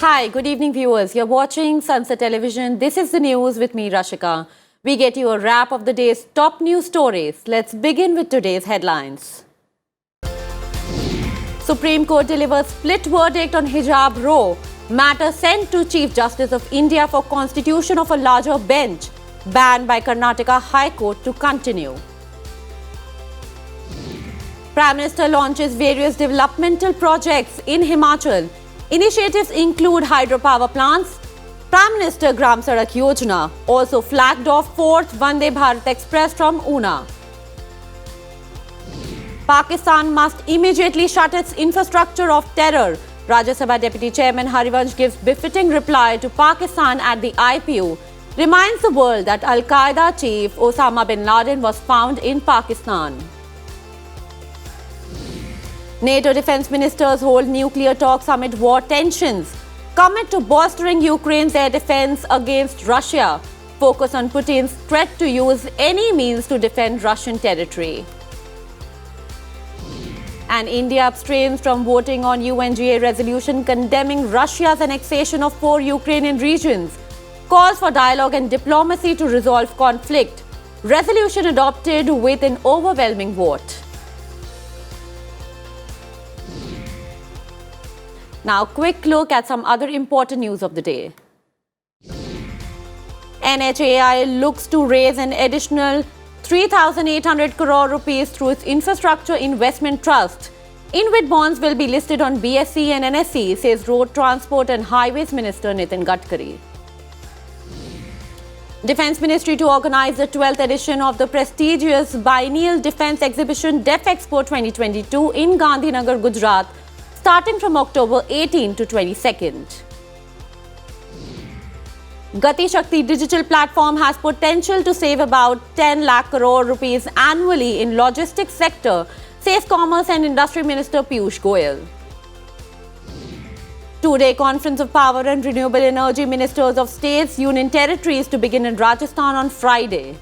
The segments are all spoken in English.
Hi, good evening viewers. You're watching Sansad Television. This is the news with me, Rashika. We get you a wrap of the day's top news stories. Let's begin with today's headlines. Supreme Court delivers split verdict on hijab row. Matter sent to Chief Justice of India for constitution of a larger bench. Ban by Karnataka High Court to continue. Prime Minister launches various developmental projects in Himachal. Initiatives include hydropower plants, Prime Minister Gram Sadak Yojana, also flagged off 4th Vande Bharat Express from Una. Pakistan must immediately shut its infrastructure of terror. Rajya Sabha Deputy Chairman Harivansh gives befitting reply to Pakistan at the IPU. Reminds the world that Al-Qaeda chief Osama bin Laden was found in Pakistan. NATO defense ministers hold nuclear talks amid war tensions. Commit to bolstering Ukraine's air defense against Russia. Focus on Putin's threat to use any means to defend Russian territory. And India abstains from voting on UNGA resolution condemning Russia's annexation of 4 Ukrainian regions. Calls for dialogue and diplomacy to resolve conflict. Resolution adopted with an overwhelming vote. Now, quick look at some other important news of the day. NHAI looks to raise an additional 3,800 crore rupees through its Infrastructure Investment Trust. InvIT bonds will be listed on BSE and NSE, says Road Transport and Highways Minister Nitin Gadkari. Defence Ministry to organize the 12th edition of the prestigious biennial defence exhibition DEF Expo 2022 in Gandhinagar, Gujarat, starting from October 18 to 22nd. Gati Shakti digital platform has potential to save about 10 lakh crore rupees annually in logistics sector, says Commerce and Industry Minister Piyush Goyal. Two-day Conference of Power and Renewable Energy Ministers of States, Union Territories to begin in Rajasthan on Friday.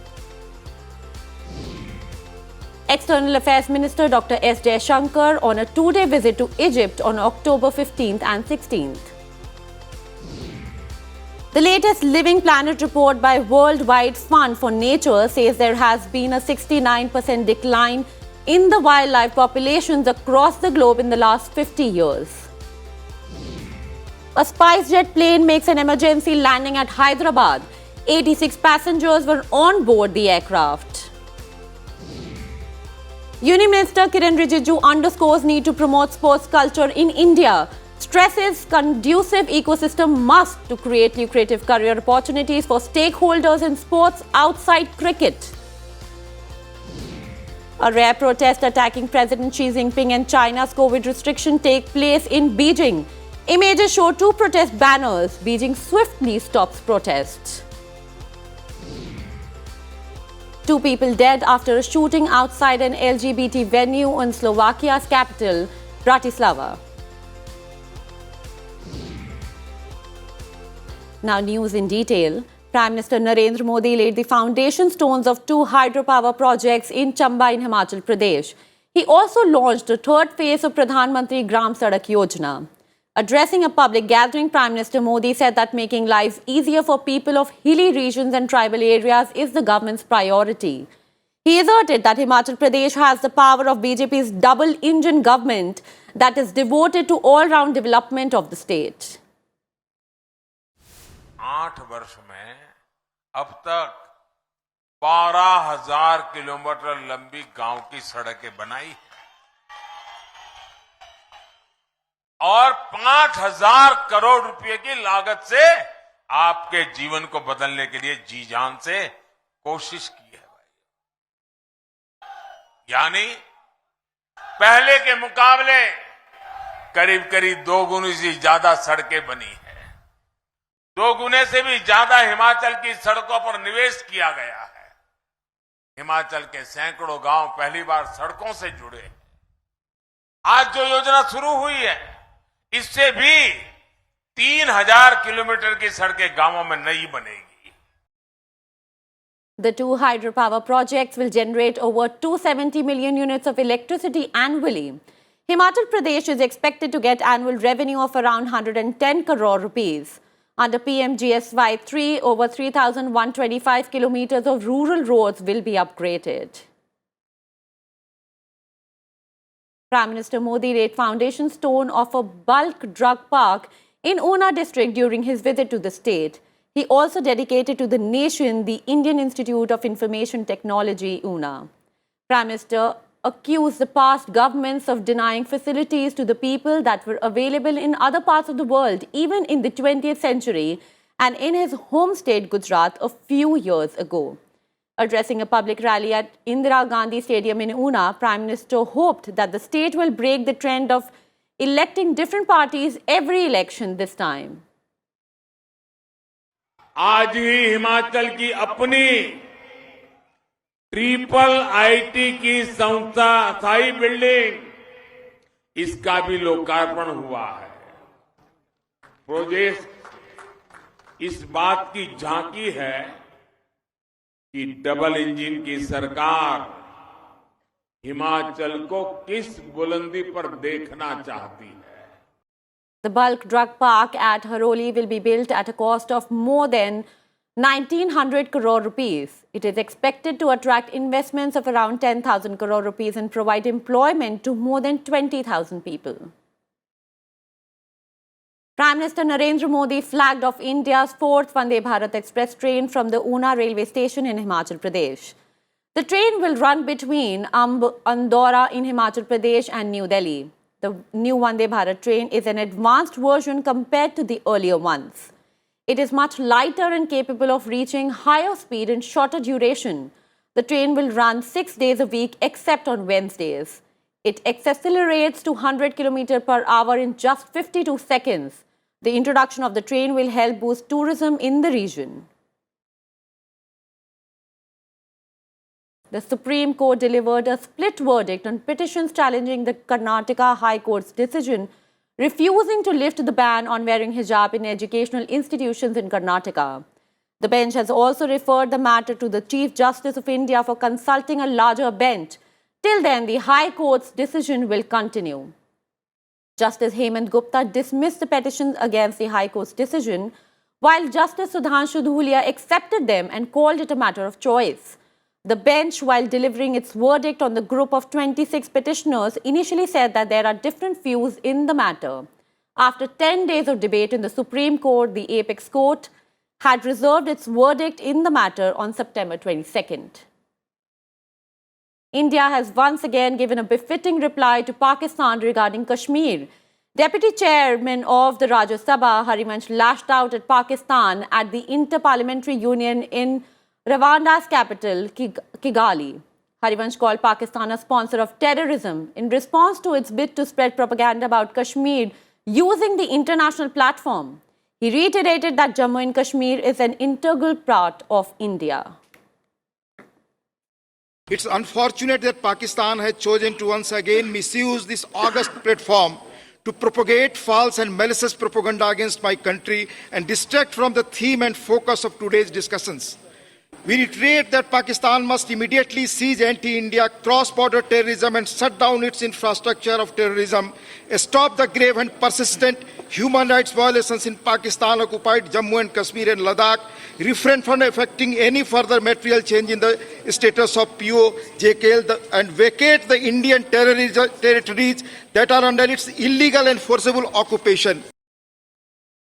External Affairs Minister Dr. S. Jaishankar on a two-day visit to Egypt on October 15th and 16th. The latest Living Planet report by Worldwide Fund for Nature says there has been a 69% decline in the wildlife populations across the globe in the last 50 years. A SpiceJet plane makes an emergency landing at Hyderabad. 86 passengers were on board the aircraft. Union Minister Kiren Rijiju underscores need to promote sports culture in India. Stresses conducive ecosystem must to create lucrative career opportunities for stakeholders in sports outside cricket. A rare protest attacking President Xi Jinping and China's COVID restriction take place in Beijing. Images show 2 protest banners. Beijing swiftly stops protests. 2 people dead after a shooting outside an LGBT venue in Slovakia's capital, Bratislava. Now, news in detail. Prime Minister Narendra Modi laid the foundation stones of 2 hydropower projects in Chamba in Himachal Pradesh. He also launched the 3rd phase of Pradhan Mantri Gram Sadak Yojana. Addressing a public gathering, Prime Minister Modi said that making lives easier for people of hilly regions and tribal areas is the government's priority. He asserted that Himachal Pradesh has the power of BJP's double-engine government that is devoted to all-round development of the state. 8 वर्ष में अब तक 12,000 kilometre लंबी गांव की सड़कें बनाई और 5,000 करोड़ रुपए की लागत से आपके जीवन को बदलने के लिए जी जान से कोशिश की है भाई। यानी पहले के मुकाबले करीब करीब 2 गुनी से ज्यादा सड़कें बनी है। 2 गुने से भी ज्यादा हिमाचल की सड़कों पर निवेश किया गया है। हिमाचल के सैकड़ों गांव पहली बार सड़कों से जुड़े हैं। आज जो योजना शुरू हुई है, इससे भी 3,000 किलोमीटर की सड़कें गांवों में नई बनेगी। The 2 hydropower projects will generate over 270 million units of electricity annually. Himachal Pradesh is expected to get annual revenue of around 110 crore rupees. Under PMGSY 3, over 3,125 kilometers of rural roads will be upgraded. Prime Minister Modi laid foundation stone of a bulk drug park in Una district during his visit to the state. He also dedicated to the nation the Indian Institute of Information Technology, Una. Prime Minister accused the past governments of denying facilities to the people that were available in other parts of the world, even in the 20th century and in his home state Gujarat a few years ago. Addressing a public rally at Indira Gandhi Stadium in Una, Prime Minister hoped that the state will break the trend of electing different parties every election this time. आज ही हिमाचल की अपनी triple IT की संस्था स्थायी building, इसका भी लोकार्पण हुआ है। प्रोजेक्ट इस बात की झांकी है कि डबल इंजन की सरकार हिमाचल को किस बुलंदी पर देखना चाहती है। The bulk drug park at Haroli will be built at a cost of more than 1,900 crore rupees. It is expected to attract investments of around 10,000 crore rupees and provide employment to more than 20,000 people. Prime Minister Narendra Modi flagged off India's fourth Vande Bharat Express train from the Una railway station in Himachal Pradesh. The train will run between Andorra in Himachal Pradesh and New Delhi. The new Vande Bharat train is an advanced version compared to the earlier ones. It is much lighter and capable of reaching higher speed in shorter duration. The train will run 6 days a week except on Wednesdays. It accelerates to 100 km per hour in just 52 seconds. The introduction of the train will help boost tourism in the region. The Supreme Court delivered a split verdict on petitions challenging the Karnataka High Court's decision refusing to lift the ban on wearing hijab in educational institutions in Karnataka. The bench has also referred the matter to the Chief Justice of India for consulting a larger bench. Till then, the High Court's decision will continue. Justice Hemant Gupta dismissed the petitions against the High Court's decision, while Justice Sudhanshu Dhulia accepted them and called it a matter of choice. The bench, while delivering its verdict on the group of 26 petitioners, initially said that there are different views in the matter. After 10 days of debate in the Supreme Court, the apex court had reserved its verdict in the matter on September 22nd. India has once again given a befitting reply to Pakistan regarding Kashmir. Deputy Chairman of the Rajya Sabha, Harivansh, lashed out at Pakistan at the Inter-Parliamentary Union in Rwanda's capital, Kigali. Harivansh called Pakistan a sponsor of terrorism in response to its bid to spread propaganda about Kashmir using the international platform. He reiterated that Jammu and Kashmir is an integral part of India. It's unfortunate that Pakistan has chosen to once again misuse this august platform to propagate false and malicious propaganda against my country and distract from the theme and focus of today's discussions. We reiterate that Pakistan must immediately cease anti-India cross-border terrorism and shut down its infrastructure of terrorism, stop the grave and persistent human rights violations in Pakistan-occupied Jammu and Kashmir and Ladakh, refrain from effecting any further material change in the status of PO, JKL, and vacate the Indian territories that are under its illegal and forcible occupation.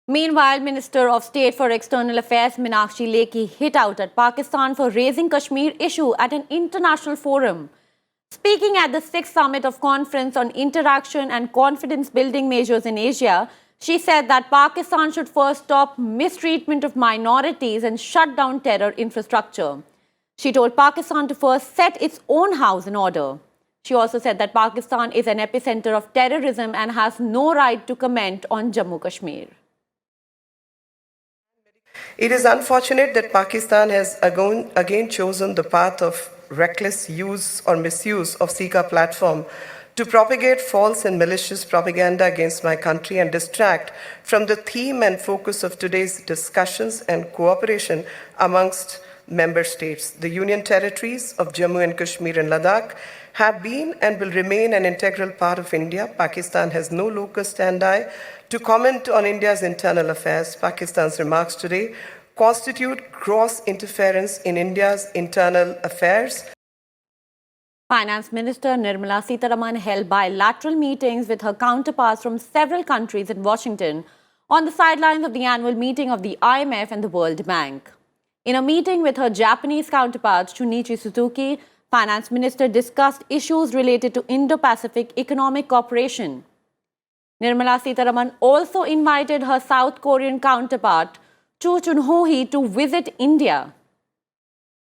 Meanwhile, Minister of State for External Affairs Meenakshi Lekhi hit out at Pakistan for raising Kashmir issue at an international forum. Speaking at the 6th Summit of Conference on Interaction and Confidence-Building Measures in Asia, she said that Pakistan should first stop mistreatment of minorities and shut down terror infrastructure. She told Pakistan to first set its own house in order. She also said that Pakistan is an epicenter of terrorism and has no right to comment on Jammu Kashmir. It is unfortunate that Pakistan has again chosen the path of reckless use or misuse of Sika platform to propagate false and malicious propaganda against my country and distract from the theme and focus of today's discussions and cooperation amongst member states. The Union territories of Jammu and Kashmir and Ladakh have been and will remain an integral part of India. Pakistan has no locus standi to comment on India's internal affairs. Pakistan's remarks today constitute gross interference in India's internal affairs. Finance Minister Nirmala Sitharaman held bilateral meetings with her counterparts from several countries in Washington on the sidelines of the annual meeting of the IMF and the World Bank. In a meeting with her Japanese counterpart, Shunichi Suzuki, Finance Minister discussed issues related to Indo-Pacific economic cooperation. Nirmala Sitharaman also invited her South Korean counterpart, Cho Chun-ho-hee, to visit India.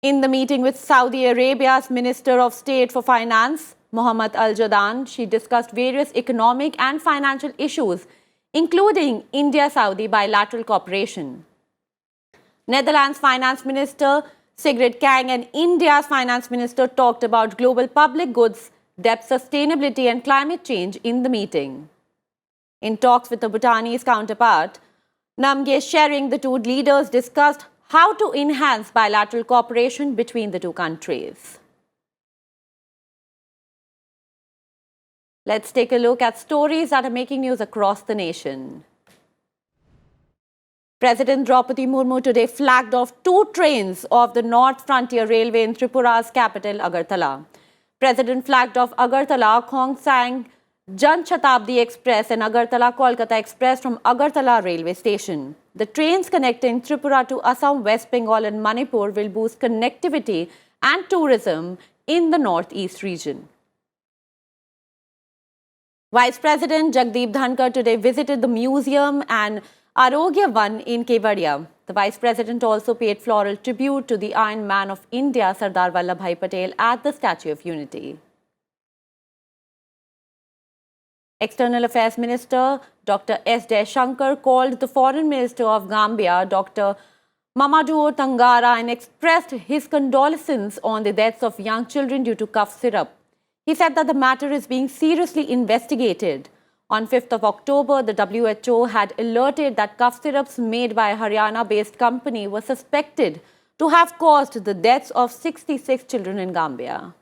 In the meeting with Saudi Arabia's Minister of State for Finance, Mohammed Al-Jadaan, she discussed various economic and financial issues, including India-Saudi bilateral cooperation. Netherlands Finance Minister Sigrid Kaag and India's Finance Minister talked about global public goods, debt sustainability and climate change in the meeting. In talks with the Bhutanese counterpart, Namgye Shering, the two leaders discussed how to enhance bilateral cooperation between the two countries. Let's take a look at stories that are making news across the nation. President Draupadi Murmu today flagged off 2 trains of the North Frontier Railway in Tripura's capital, Agartala. President flagged off Agartala Khongsang Jan Shatabdi Express and Agartala Kolkata Express from Agartala railway station. The trains connecting Tripura to Assam, West Bengal and Manipur will boost connectivity and tourism in the northeast region. Vice President Jagdeep Dhankar today visited the museum and Arogya Van in Kevadia. The Vice President also paid floral tribute to the Iron Man of India, Sardar Vallabhbhai Patel, at the Statue of Unity. External Affairs Minister Dr. S. Jaishankar called the Foreign Minister of Gambia, Dr. Mamadou Tangara, and expressed his condolences on the deaths of young children due to cough syrup. He said that the matter is being seriously investigated. On 5th of October, the WHO had alerted that cough syrups made by a Haryana-based company were suspected to have caused the deaths of 66 children in Gambia.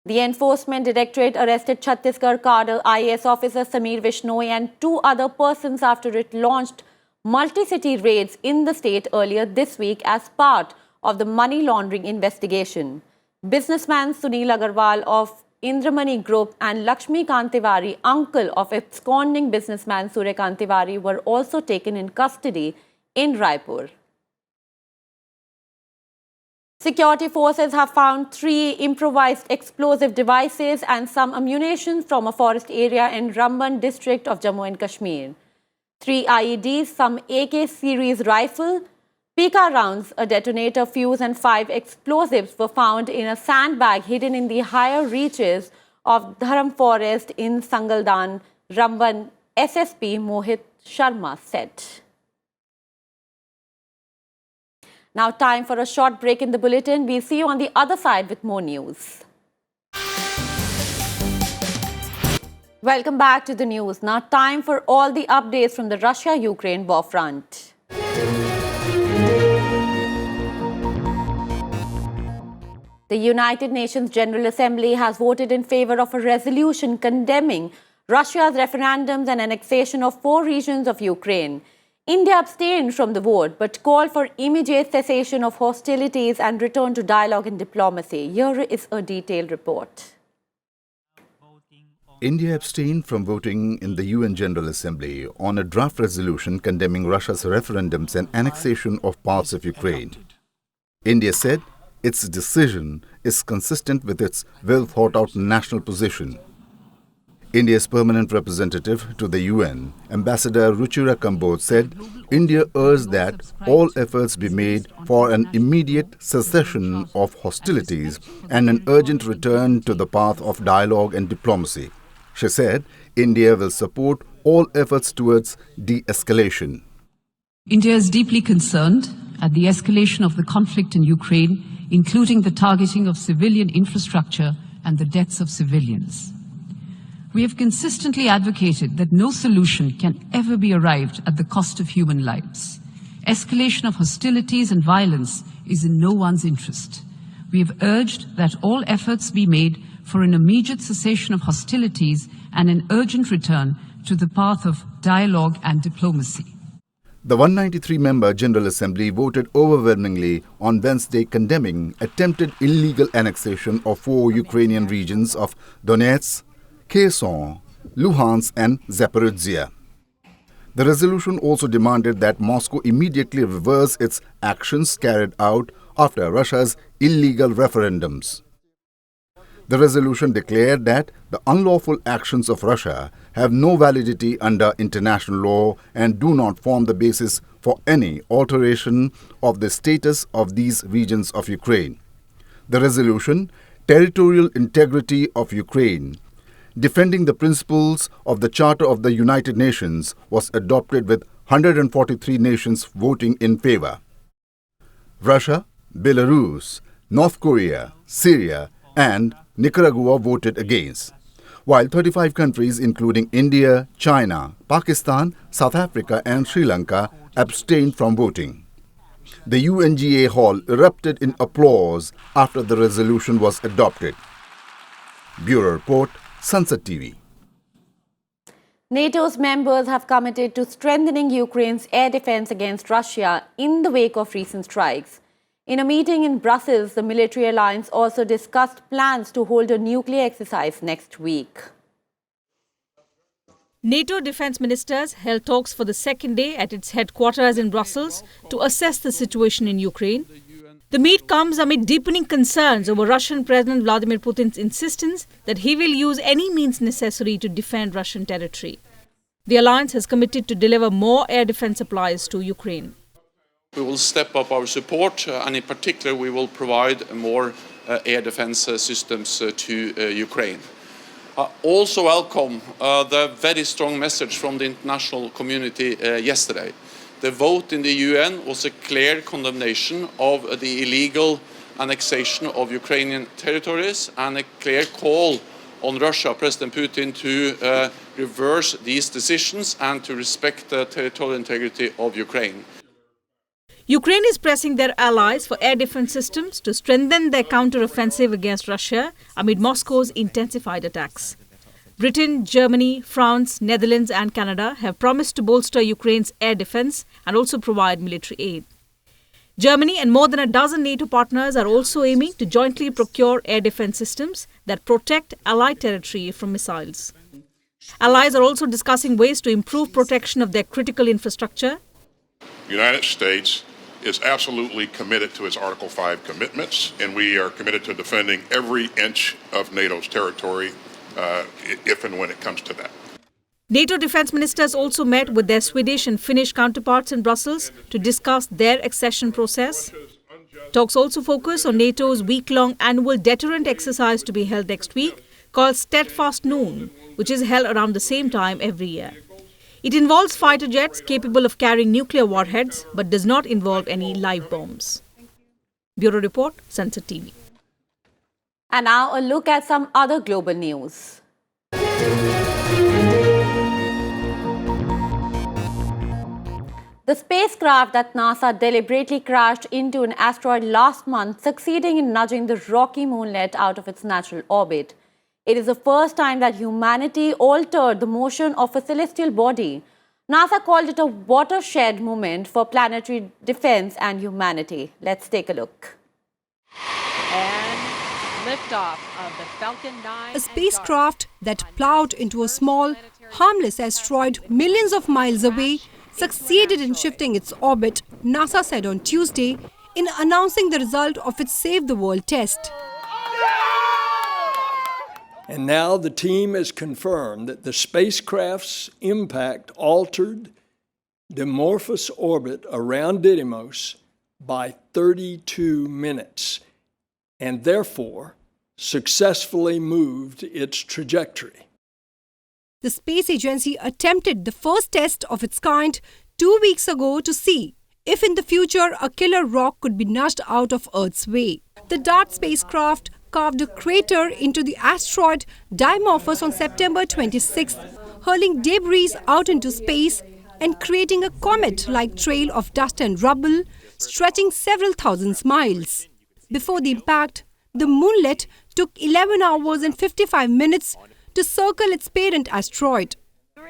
The Enforcement Directorate arrested Chhattisgarh cadre IAS officer Sameer Vishnoi and 2 other persons after it launched multi-city raids in the state earlier this week as part of the money laundering investigation. Businessman Sunil Agarwal of Indramani Group and Lakshmi Kantiwari, uncle of absconding businessman Surya Kantiwari, were also taken in custody in Raipur. Security forces have found 3 improvised explosive devices and some ammunition from a forest area in Ramban district of Jammu and Kashmir. 3 IEDs, some AK series rifle, Pika rounds, a detonator fuse and 5 explosives were found in a sandbag hidden in the higher reaches of Dharam forest in Sangaldan, Ramban, SSP Mohit Sharma said. Now time for a short break in the bulletin. We'll see you on the other side with more news. Welcome back to the news. Now time for all the updates from the Russia-Ukraine war front. The United Nations General Assembly has voted in favor of a resolution condemning Russia's referendums and annexation of 4 regions of Ukraine. India abstained from the vote but called for immediate cessation of hostilities and return to dialogue and diplomacy. Here is a detailed report. India abstained from voting in the UN General Assembly on a draft resolution condemning Russia's referendums and annexation of parts of Ukraine. India said its decision is consistent with its well-thought-out national position. India's permanent representative to the UN, Ambassador Ruchira Kambodge, said India urged that all efforts be made for an immediate cessation of hostilities and an urgent return to the path of dialogue and diplomacy. She said India will support all efforts towards de-escalation. India is deeply concerned at the escalation of the conflict in Ukraine, including the targeting of civilian infrastructure and the deaths of civilians. We have consistently advocated that no solution can ever be arrived at the cost of human lives. escalation of hostilities and violence is in no one's interest. We have urged that all efforts be made for an immediate cessation of hostilities and an urgent return to the path of dialogue and diplomacy. The 193-member General Assembly voted overwhelmingly on Wednesday condemning attempted illegal annexation of 4 Ukrainian regions of Donetsk, Kherson, Luhansk and Zaporizhzhia. The resolution also demanded that Moscow immediately reverse its actions carried out after Russia's illegal referendums. The resolution declared that the unlawful actions of Russia have no validity under international law and do not form the basis for any alteration of the status of these regions of Ukraine. The resolution, Territorial Integrity of Ukraine, defending the principles of the Charter of the United Nations, was adopted with 143 nations voting in favor. Russia, Belarus, North Korea, Syria and Nicaragua voted against, while 35 countries including India, China, Pakistan, South Africa and Sri Lanka abstained from voting. The UNGA hall erupted in applause after the resolution was adopted. Bureau Report, Sansad TV. NATO's members have committed to strengthening Ukraine's air defense against Russia in the wake of recent strikes. In a meeting in Brussels, the military alliance also discussed plans to hold a nuclear exercise next week. NATO defense ministers held talks for the second day at its headquarters in Brussels to assess the situation in Ukraine. The meet comes amid deepening concerns over Russian President Vladimir Putin's insistence that he will use any means necessary to defend Russian territory. The alliance has committed to deliver more air defense supplies to Ukraine. We will step up our support and in particular we will provide more air defense systems to Ukraine. I also welcome the very strong message from the international community yesterday. The vote in the UN was a clear condemnation of the illegal annexation of Ukrainian territories and a clear call on Russia, President Putin, to reverse these decisions and to respect the territorial integrity of Ukraine. Ukraine is pressing their allies for air defense systems to strengthen their counter-offensive against Russia amid Moscow's intensified attacks. Britain, Germany, France, Netherlands and Canada have promised to bolster Ukraine's air defense and also provide military aid. Germany and more than a dozen NATO partners are also aiming to jointly procure air defense systems that protect allied territory from missiles. Allies are also discussing ways to improve protection of their critical infrastructure. The United States is absolutely committed to its Article 5 commitments, and we are committed to defending every inch of NATO's territory if and when it comes to that. NATO defense ministers also met with their Swedish and Finnish counterparts in Brussels to discuss their accession process. Talks also focus on NATO's week-long annual deterrent exercise to be held next week, called Steadfast Noon, which is held around the same time every year. It involves fighter jets capable of carrying nuclear warheads, but does not involve any live bombs. Bureau Report, Sansad TV. And now a look at some other global news. The spacecraft that NASA deliberately crashed into an asteroid last month, succeeding in nudging the rocky moonlet out of its natural orbit. It is the first time that humanity altered the motion of a celestial body. NASA called it a watershed moment for planetary defense and humanity. Let's take a look. And liftoff of the Falcon 9. A spacecraft that plowed into a small, harmless asteroid millions of miles away succeeded in shifting its orbit, NASA said on Tuesday, in announcing the result of its Save the World test. And now the team has confirmed that the spacecraft's impact altered the amorphous orbit around Didymos by 32 minutes and therefore successfully moved its trajectory. The space agency attempted the first test of its kind 2 weeks ago to see if in the future a killer rock could be nudged out of Earth's way. The DART spacecraft carved a crater into the asteroid Dimorphos on September 26th, hurling debris out into space and creating a comet-like trail of dust and rubble stretching several thousand miles. Before the impact, the moonlet took 11 hours and 55 minutes to circle its parent asteroid.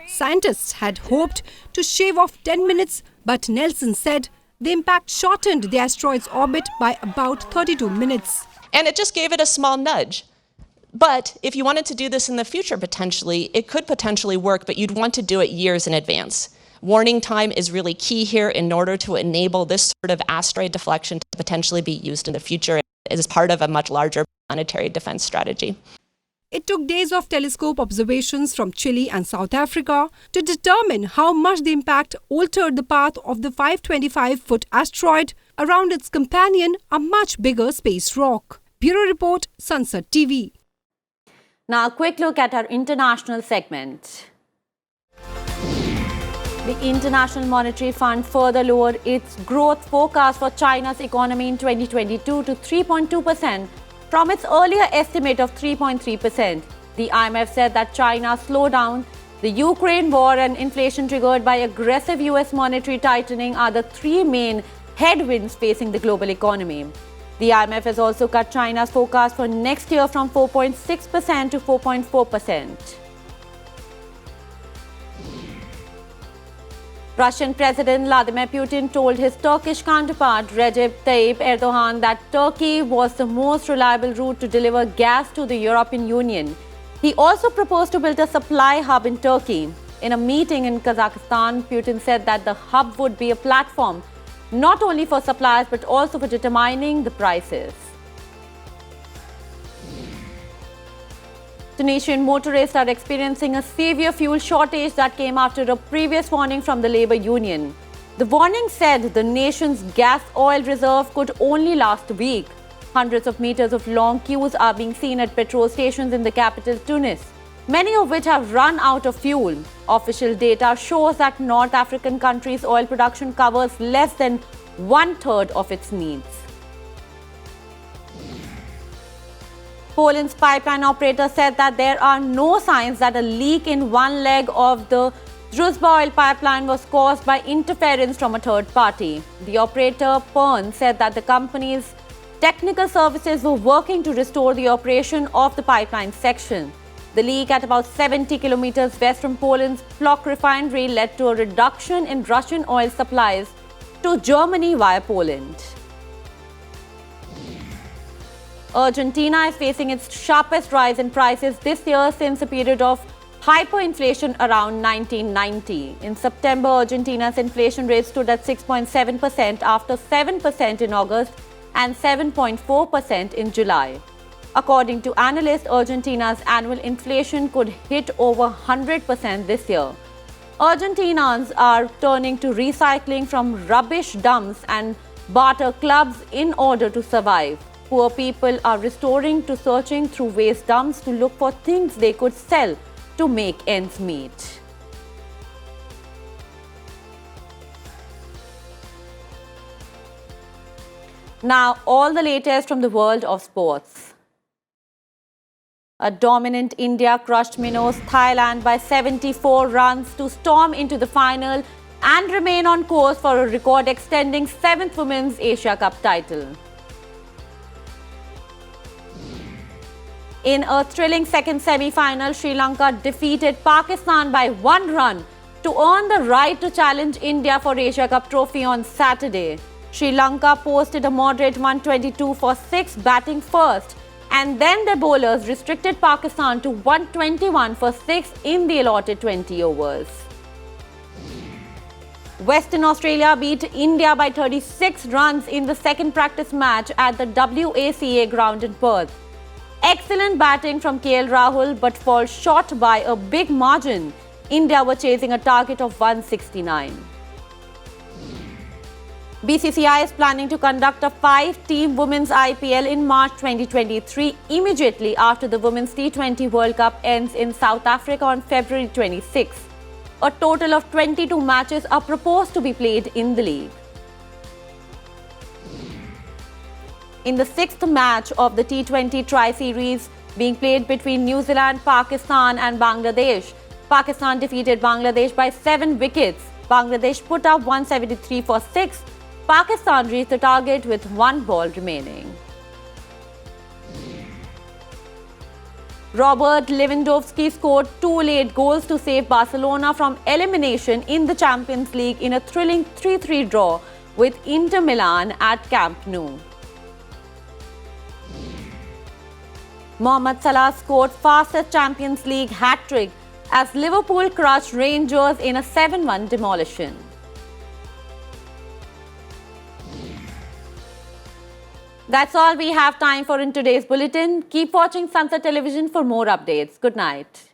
Scientists had hoped to shave off 10 minutes, but Nelson said the impact shortened the asteroid's orbit by about 32 minutes. And it just gave it a small nudge. But if you wanted to do this in the future potentially, it could potentially work, but you'd want to do it years in advance. Warning time is really key here in order to enable this sort of asteroid deflection to potentially be used in the future as part of a much larger planetary defense strategy. It took days of telescope observations from Chile and South Africa to determine how much the impact altered the path of the 525-foot asteroid around its companion, a much bigger space rock. Bureau Report, Sansad TV. Now, a quick look at our international segment. The International Monetary Fund further lowered its growth forecast for China's economy in 2022 to 3.2% from its earlier estimate of 3.3%. The IMF said that China's slowdown, the Ukraine war and inflation triggered by aggressive US monetary tightening are the three main headwinds facing the global economy. The IMF has also cut China's forecast for next year from 4.6% to 4.4%. Russian President Vladimir Putin told his Turkish counterpart Recep Tayyip Erdogan that Turkey was the most reliable route to deliver gas to the European Union. He also proposed to build a supply hub in Turkey. In a meeting in Kazakhstan, Putin said that the hub would be a platform not only for suppliers but also for determining the prices. Tunisian motorists are experiencing a severe fuel shortage that came after a previous warning from the labor union. The warning said the nation's gas oil reserve could only last a week. Hundreds of meters of long queues are being seen at petrol stations in the capital Tunis, many of which have run out of fuel. Official data shows that North African countries' oil production covers less than one-third of its needs. Poland's pipeline operator said that there are no signs that a leak in one leg of the Druzhba oil pipeline was caused by interference from a third party. The operator, PERN, said that the company's technical services were working to restore the operation of the pipeline section. The leak at about 70 kilometers west from Poland's Plock refinery led to a reduction in Russian oil supplies to Germany via Poland. Argentina is facing its sharpest rise in prices this year since a period of hyperinflation around 1990. In September, Argentina's inflation rate stood at 6.7% after 7% in August and 7.4% in July. According to analysts, Argentina's annual inflation could hit over 100% this year. Argentinians are turning to recycling from rubbish dumps and barter clubs in order to survive. Poor people are resorting to searching through waste dumps to look for things they could sell to make ends meet. Now, all the latest from the world of sports. A dominant India crushed Minnows Thailand by 74 runs to storm into the final and remain on course for a record-extending 7th Women's Asia Cup title. In a thrilling second semi-final, Sri Lanka defeated Pakistan by 1 run to earn the right to challenge India for Asia Cup trophy on Saturday. Sri Lanka posted a moderate 122 for 6 batting first, and then their bowlers restricted Pakistan to 121 for 6 in the allotted 20 overs. Western Australia beat India by 36 runs in the second practice match at the WACA ground in Perth. Excellent batting from KL Rahul but falls short by a big margin. India were chasing a target of 169. BCCI is planning to conduct a 5-team Women's IPL in March 2023 immediately after the Women's T20 World Cup ends in South Africa on February 26. A total of 22 matches are proposed to be played in the league. In the 6th match of the T20 Tri-Series being played between New Zealand, Pakistan and Bangladesh, Pakistan defeated Bangladesh by 7 wickets. Bangladesh put up 173 for 6. Pakistan reached the target with 1 ball remaining. Robert Lewandowski scored 2 late goals to save Barcelona from elimination in the Champions League in a thrilling 3-3 draw with Inter Milan at Camp Nou. Mohamed Salah scored fastest Champions League hat-trick as Liverpool crushed Rangers in a 7-1 demolition. That's all we have time for in today's bulletin. Keep watching Sansad Television for more updates. Good night.